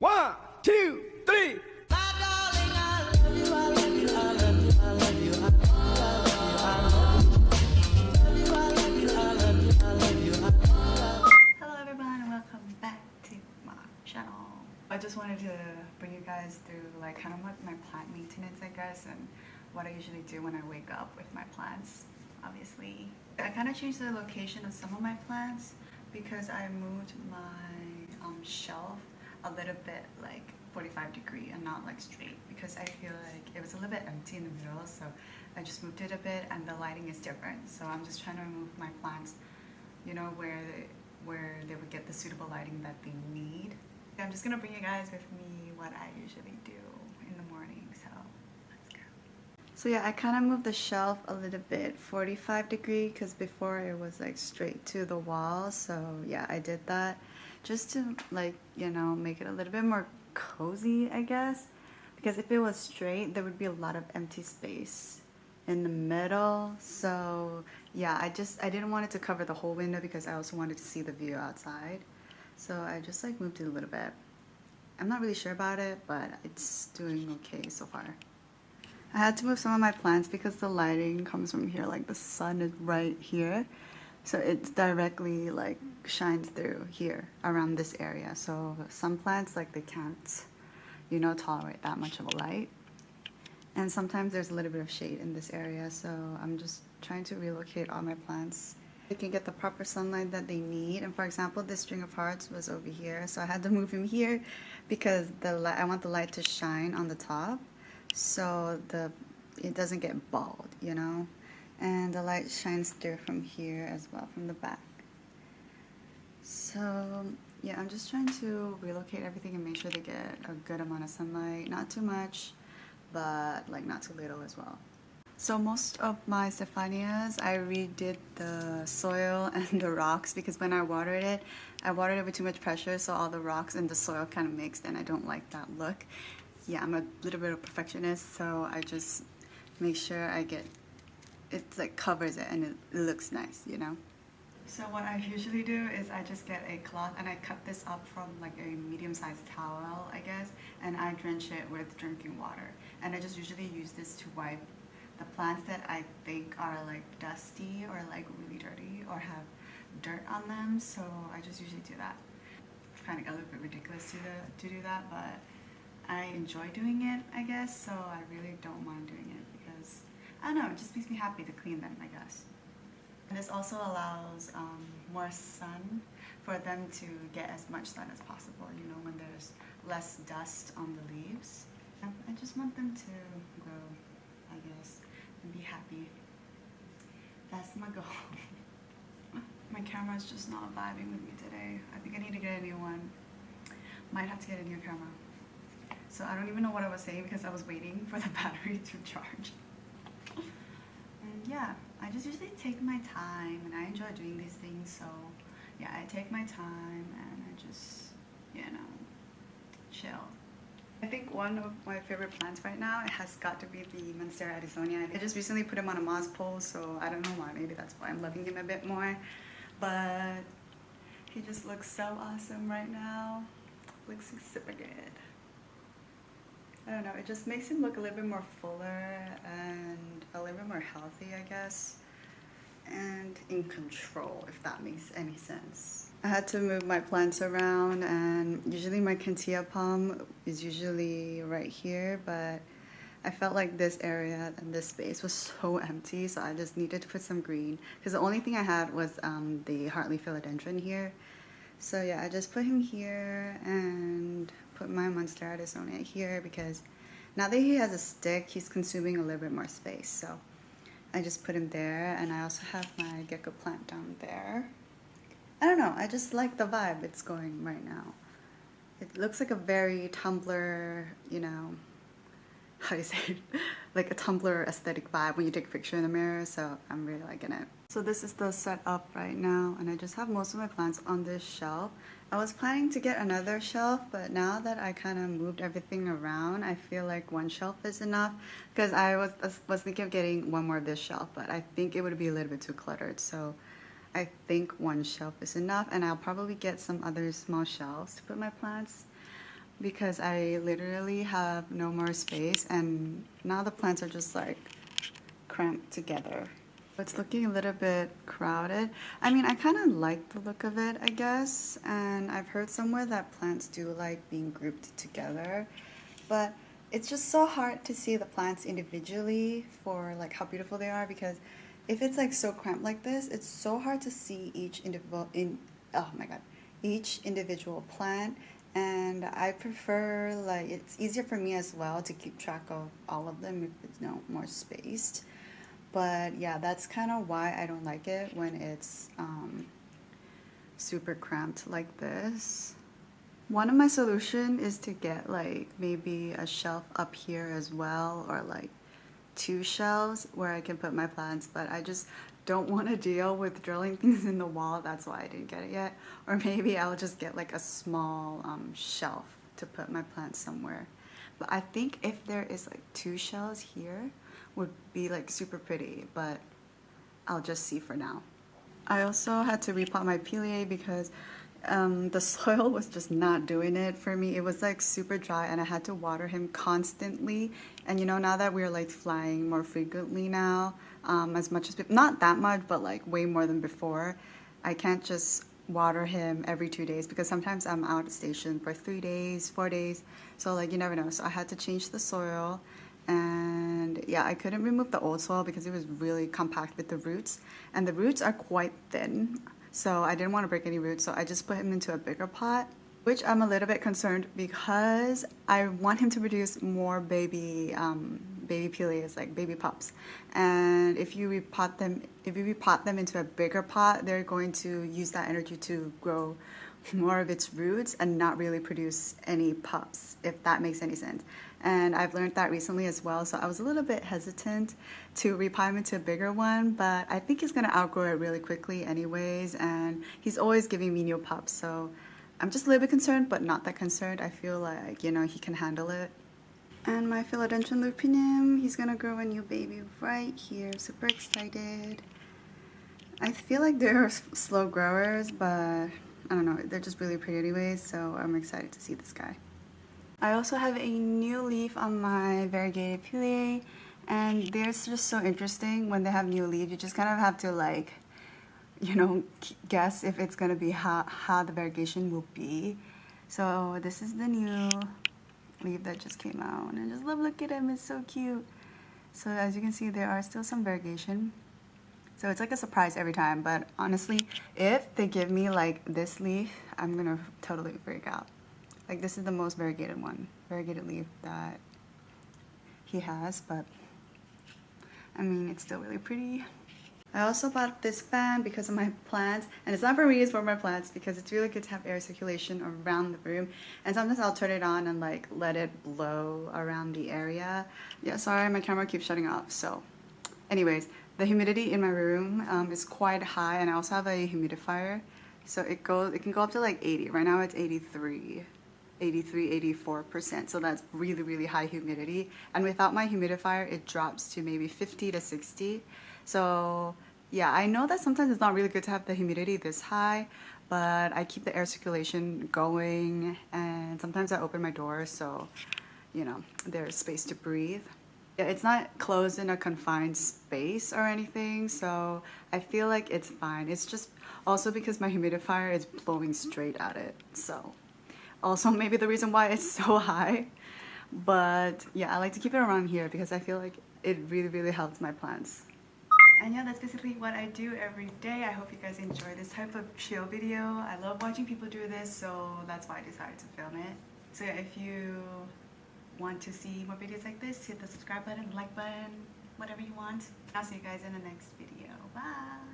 One, two, three. Hello everyone and welcome back to my channel. I just wanted to bring you guys through like kind of what my plant maintenance I guess and what I usually do when I wake up with my plants. Obviously I kind of changed the location of some of my plants because I moved my shelf a little bit like 45-degree and not like straight because I feel like it was a little bit empty in the middle, so I just moved it a bit and the lighting is different, so I'm just trying to move my plants, you know, where they would get the suitable lighting that they need. I'm just gonna bring you guys with me what I usually do in the morning, so let's go. So yeah, I kind of moved the shelf a little bit 45-degree because before it was like straight to the wall, so yeah, I did that just to like, you know, make it a little bit more cozy, I guess, because if it was straight there would be a lot of empty space in the middle. So yeah, I didn't want it to cover the whole window because I also wanted to see the view outside, so I just like moved it a little bit. I'm not really sure about it, but it's doing okay so far. I had to move some of my plants because the lighting comes from here, like the sun is right here, so it's directly like shines through here around this area. So some plants, like, they can't, you know, tolerate that much of a light, and sometimes there's a little bit of shade in this area, so I'm just trying to relocate all my plants. They can get the proper sunlight that they need. And for example, this string of hearts was over here, so I had to move him here because I want the light to shine on the top, so it doesn't get bald, you know, and the light shines through from here as well, from the back. So yeah, I'm just trying to relocate everything and make sure they get a good amount of sunlight, not too much, but like not too little as well. So most of my Stephanias, I redid the soil and the rocks because when I watered it with too much pressure, so all the rocks and the soil kind of mixed, and I don't like that look. Yeah, I'm a little bit of a perfectionist, so I just make sure it like covers it and it looks nice, you know? So what I usually do is I just get a cloth and I cut this up from like a medium-sized towel, I guess, and I drench it with drinking water. And I just usually use this to wipe the plants that I think are like dusty or like really dirty or have dirt on them, so I just usually do that. It's kind of a little bit ridiculous to do that, but I enjoy doing it, I guess, so I really don't mind doing it because, I don't know, it just makes me happy to clean them, I guess. And this also allows more sun for them to get as much sun as possible, you know, when there's less dust on the leaves. I just want them to grow, I guess, and be happy. That's my goal. My camera's just not vibing with me today. I think I need to get a new one. Might have to get a new camera. So I don't even know what I was saying because I was waiting for the battery to charge. And yeah, I just usually take my time and I enjoy doing these things, so yeah, I take my time and I just, you know, chill. I think one of my favorite plants right now, it has got to be the Monstera Addisoniana. I just recently put him on a moss pole, so I don't know why, maybe that's why I'm loving him a bit more, but he just looks so awesome right now. Looks super good. I don't know, it just makes him look a little bit more fuller and a little bit more healthy, I guess, and in control, if that makes any sense. I had to move my plants around, and usually my Kentia palm is usually right here, but I felt like this area and this space was so empty, so I just needed to put some green because the only thing I had was the Hartley philodendron here. So yeah, I just put him here and put my Monstera Addisoniana here because now that he has a stick, he's consuming a little bit more space. So I just put him there, and I also have my gecko plant down there. I don't know, I just like the vibe it's going right now. It looks like a very Tumblr, you know, how do you say it? Like a Tumblr aesthetic vibe when you take a picture in the mirror, so I'm really liking it. So this is the setup right now, and I just have most of my plants on this shelf. I was planning to get another shelf, but now that I kind of moved everything around, I feel like one shelf is enough because I was thinking of getting one more of this shelf, but I think it would be a little bit too cluttered, so I think one shelf is enough, and I'll probably get some other small shelves to put my plants. because I literally have no more space and now the plants are just like cramped together. It's looking a little bit crowded. I mean, I kind of like the look of it, I guess, and I've heard somewhere that plants do like being grouped together, but it's just so hard to see the plants individually for like how beautiful they are, because if it's like so cramped like this, it's so hard to see oh my god, each individual plant. And I prefer, like, it's easier for me as well to keep track of all of them if it's more spaced. But yeah, that's kind of why I don't like it when it's super cramped like this. One of my solution is to get like maybe a shelf up here as well, or like 2 shelves where I can put my plants, but I just don't want to deal with drilling things in the wall. That's why I didn't get it yet. Or maybe I'll just get like a small shelf to put my plants somewhere. But I think if there is like 2 shelves here would be like super pretty, but I'll just see for now. I also had to repot my pileae because the soil was just not doing it for me. It was like super dry and I had to water him constantly. And you know, now that we're like flying more frequently now, as much as, not that much, but like way more than before, I can't just water him every 2 days because sometimes I'm out of station for 3 days, 4 days. So like you never know. So I had to change the soil. And yeah, I couldn't remove the old soil because it was really compact with the roots, and the roots are quite thin, so I didn't want to break any roots, so I just put him into a bigger pot, which I'm a little bit concerned because I want him to produce more baby pileas, like baby pups. And if you repot them into a bigger pot, they're going to use that energy to grow more of its roots and not really produce any pups, if that makes any sense. And I've learned that recently as well, so I was a little bit hesitant to repot him into a bigger one, but I think he's gonna outgrow it really quickly anyways, and he's always giving me new pups, so I'm just a little bit concerned, but not that concerned. I feel like, you know, he can handle it. And my philodendron lupinum, he's gonna grow a new baby right here. Super excited. I feel like they're slow growers, but I don't know, they're just really pretty anyways, so I'm excited to see this guy. I also have a new leaf on my variegated pileae, and they're just so interesting when they have new leaves. You just kind of have to, like, you know, guess if it's gonna be how the variegation will be. So this is the new leaf that just came out, and I just love looking at him. It's so cute. So as you can see, there are still some variegation. So it's like a surprise every time, but honestly, if they give me like this leaf, I'm gonna totally freak out. Like, this is the most variegated leaf that he has, but I mean, it's still really pretty. I also bought this fan because of my plants, and it's not for me, it's for my plants, because it's really good to have air circulation around the room. And sometimes I'll turn it on and like let it blow around the area. Yeah, sorry, my camera keeps shutting off. So anyways, the humidity in my room is quite high, and I also have a humidifier, so it can go up to like 80. Right now it's 84%, so that's really high humidity. And without my humidifier, it drops to maybe 50 to 60. So yeah, I know that sometimes it's not really good to have the humidity this high, but I keep the air circulation going, and sometimes I open my doors so, you know, there's space to breathe. Yeah, it's not closed in a confined space or anything, so I feel like it's fine. It's just also because my humidifier is blowing straight at it, so also maybe the reason why it's so high. But yeah, I like to keep it around here because I feel like it really helps my plants. And yeah, that's basically what I do every day. I hope you guys enjoy this type of chill video. I love watching people do this, so that's why I decided to film it. So yeah, if you want to see more videos like this, hit the subscribe button, like button, whatever you want. I'll see you guys in the next video. Bye!